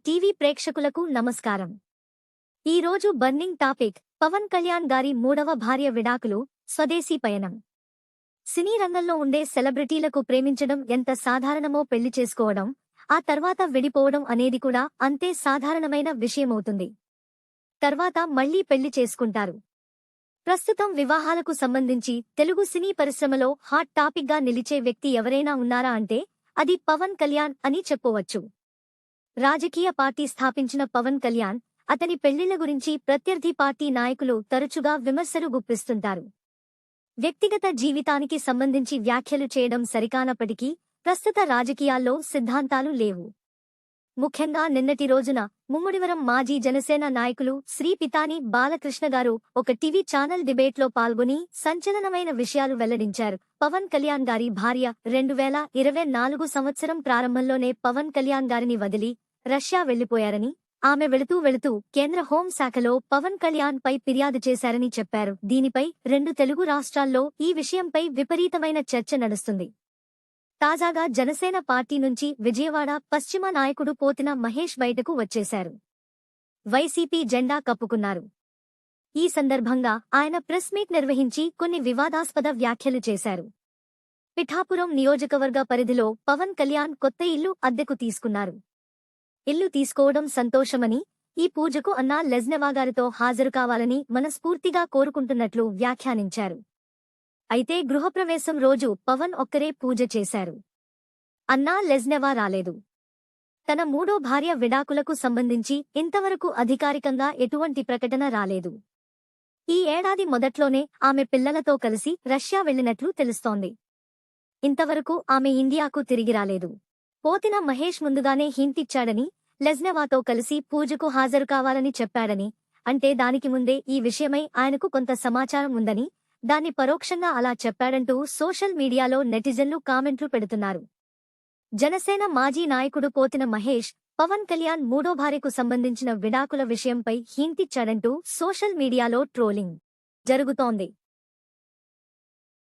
TV ప్రేక్షకులకు నమస్కారం. ఈ రోజు బర్నింగ్ టాపిక్ పవన్ కళ్యాణ్ గారి మూడవ భార్య విడాకులు, స్వదేశీ పయనం. సినీ రంగంలో ఉండే సెలబ్రిటీలకు ప్రేమించడం ఎంత సాధారణమో పెళ్లి చేసుకోవడం, ఆ తర్వాత విడిపోవడం అనేది కూడా అంతే సాధారణమైన విషయమవుతుంది. తర్వాత మళ్లీ పెళ్లి చేసుకుంటారు. ప్రస్తుతం వివాహాలకు సంబంధించి తెలుగు సినీ పరిశ్రమలో హాట్ టాపిక్గా నిలిచే వ్యక్తి ఎవరైనా ఉన్నారా అంటే అది పవన్ కళ్యాణ్ అని చెప్పవచ్చు. రాజకీయ పార్టీ స్థాపించిన పవన్ కళ్యాణ్, అతని పెళ్లిళ్ల గురించి ప్రత్యర్థి పార్టీ నాయకులు తరచుగా విమర్శలు గుప్పిస్తుంటారు. వ్యక్తిగత జీవితానికి సంబంధించి వ్యాఖ్యలు చేయడం సరికానప్పటికీ ప్రస్తుత రాజకీయాల్లో సిద్ధాంతాలు లేవు. ముఖ్యంగా నిన్నటి రోజున ముమ్మిడివరం మాజీ జనసేన నాయకులు శ్రీ పితాని బాలకృష్ణ గారు ఒక టీవీ ఛానల్ డిబేట్లో పాల్గొని సంచలనమైన విషయాలు వెల్లడించారు. పవన్ కళ్యాణ్ గారి భార్య 2024 సంవత్సరం ప్రారంభంలోనే పవన్ కళ్యాణ్ గారిని వదిలి రష్యా వెళ్లిపోయారని, ఆమె వెళుతూ కేంద్ర హోంశాఖలో పవన్ కళ్యాణ్ పై ఫిర్యాదు చేశారని చెప్పారు. దీనిపై 2 తెలుగు రాష్ట్రాల్లో ఈ విషయంపై విపరీతమైన చర్చ నడుస్తుంది. తాజాగా జనసేన పార్టీ నుంచి విజయవాడ పశ్చిమ నాయకుడు పోతిన మహేష్ బయటకు వచ్చేశారు. వైసీపీ జెండా కప్పుకున్నారు. ఈ సందర్భంగా ఆయన ప్రెస్ మీట్ నిర్వహించి కొన్ని వివాదాస్పద వ్యాఖ్యలు చేశారు. పిఠాపురం నియోజకవర్గ పరిధిలో పవన్ కళ్యాణ్ కొత్త ఇల్లు అద్దెకు తీసుకున్నారు. ఇల్లు తీసుకోవడం సంతోషమని, ఈ పూజకు అన్నా లెజ్నెవాగారితో హాజరు కావాలని మనస్ఫూర్తిగా కోరుకుంటున్నట్లు వ్యాఖ్యానించారు. అయితే గృహప్రవేశం రోజు పవన్ ఒక్కరే పూజ చేశారు. అన్నా లెజ్నెవా రాలేదు. తన మూడో భార్య విడాకులకు సంబంధించి ఇంతవరకు అధికారికంగా ఎటువంటి ప్రకటన రాలేదు. ఈ ఏడాది మొదట్లోనే ఆమె పిల్లలతో కలిసి రష్యా వెళ్లినట్లు తెలుస్తోంది. ఇంతవరకు ఆమె ఇండియాకు తిరిగి రాలేదు. పోతిన మహేష్ ముందుగానే హింటిచ్చాడని, లెజ్నెవాతో కలిసి పూజకు హాజరు కావాలని చెప్పాడని, అంటే దానికి ముందే ఈ విషయమై ఆయనకు కొంత సమాచారం ఉందని, దాన్ని పరోక్షంగా అలా చెప్పాడంటూ సోషల్ మీడియాలో నెటిజన్లు కామెంట్లు పెడుతున్నారు. జనసేన మాజీ నాయకుడు పోతిన మహేష్, పవన్ కళ్యాణ్ మూడో భార్యకు సంబంధించిన విడాకుల విషయంపై హింటిచ్చాడంటూ సోషల్ మీడియాలో ట్రోలింగ్ జరుగుతోంది.